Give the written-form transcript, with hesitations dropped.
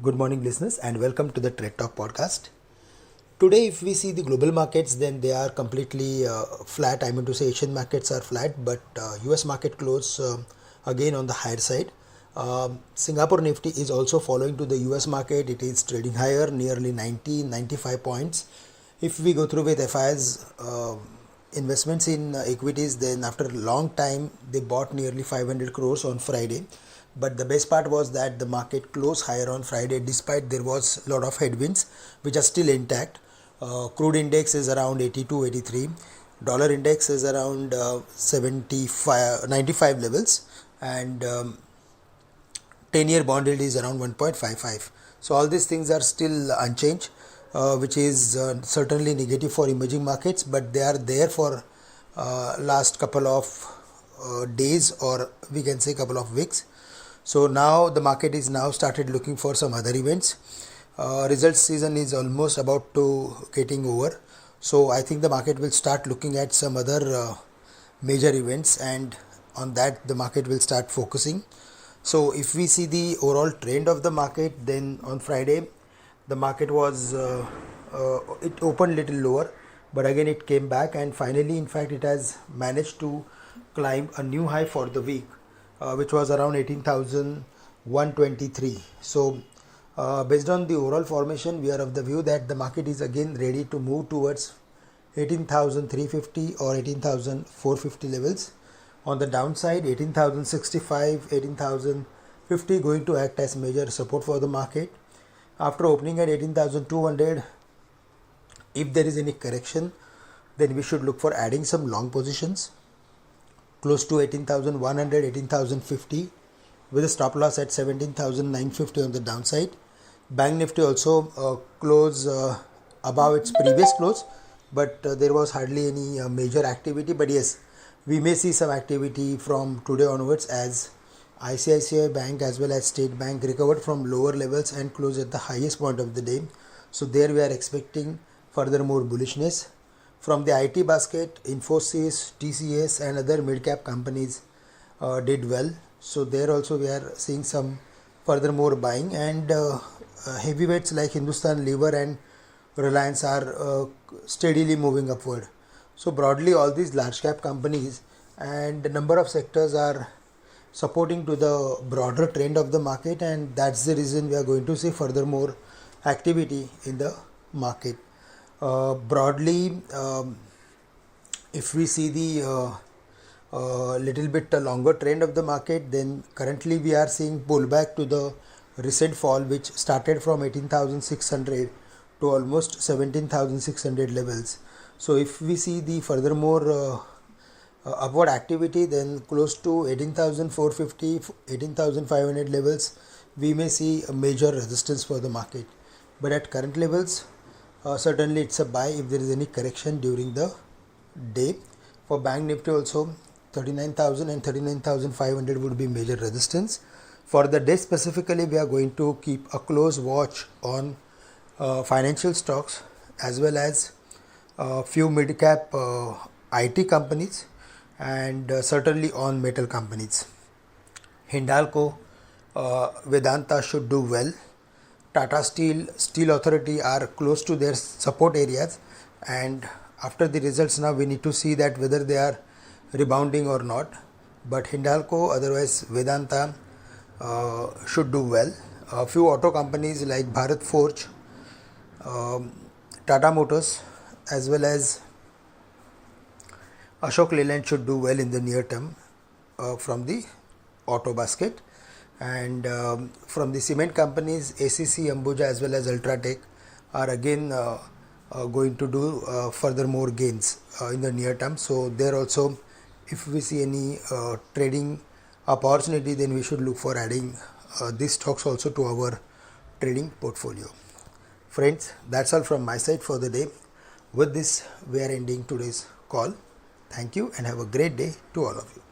Good morning, listeners, and welcome to the Trade Talk podcast. Today, if we see the global markets, then they are completely flat. I mean to say, Asian markets are flat, but US market close again on the higher side. Singapore Nifty is also following to the US market. It is trading higher, nearly 95 points. If we go through with FI's investments in equities, then after a long time, they bought nearly 500 crores on Friday. But the best part was that the market closed higher on Friday despite there was a lot of headwinds which are still intact. Crude index is around 82, 83. Dollar index is around 75, 95 levels, and 10-year bond yield is around 1.55. So all these things are still unchanged, which is certainly negative for emerging markets, but they are there for last couple of days, or we can say couple of weeks. So now the market is now started looking for some other events. Results season is almost about to getting over. So I think the market will start looking at some other major events, and on that the market will start focusing. So if we see the overall trend of the market, then on Friday the market was it opened little lower, but again it came back, and finally in fact it has managed to climb a new high for the week. Which was around 18,123. So based on the overall formation, we are of the view that the market is again ready to move towards 18,350 or 18,450 levels. On the downside, 18,065, 18,050 going to act as major support for the market. After opening at 18,200, if there is any correction, then we should look for adding some long positions close to 18,100, 18,050 with a stop loss at 17,950 on the downside. Bank Nifty also close above its previous close, but there was hardly any major activity. But yes, we may see some activity from today onwards as ICICI Bank as well as State Bank recovered from lower levels and closed at the highest point of the day. So there we are expecting further more bullishness. From the IT basket, Infosys, TCS and other mid-cap companies did well. So there also we are seeing some further more buying, and heavyweights like Hindustan Lever and Reliance are steadily moving upward. So broadly all these large cap companies and a number of sectors are supporting to the broader trend of the market, and that's the reason we are going to see further more activity in the market. Broadly, if we see the little bit longer trend of the market, then currently we are seeing pullback to the recent fall which started from 18,600 to almost 17,600 levels. So if we see the furthermore upward activity, then close to 18,450, 18,500 levels, we may see a major resistance for the market. But at current levels, certainly it's a buy if there is any correction during the day. For Bank Nifty also 39,000 and 39,500 would be major resistance. For the day specifically, we are going to keep a close watch on financial stocks as well as few mid-cap IT companies, and certainly on metal companies. Hindalco, Vedanta should do well. Tata Steel Authority are close to their support areas, and after the results now we need to see that whether they are rebounding or not. But Hindalco, otherwise Vedanta should do well. A few auto companies like Bharat Forge, Tata Motors as well as Ashok Leyland should do well in the near term from the auto basket. And from the cement companies, ACC, Ambuja as well as Ultratech are again going to do further more gains in the near term. So there also, if we see any trading opportunity, then we should look for adding these stocks also to our trading portfolio. Friends, that's all from my side for the day. With this, we are ending today's call. Thank you and have a great day to all of you.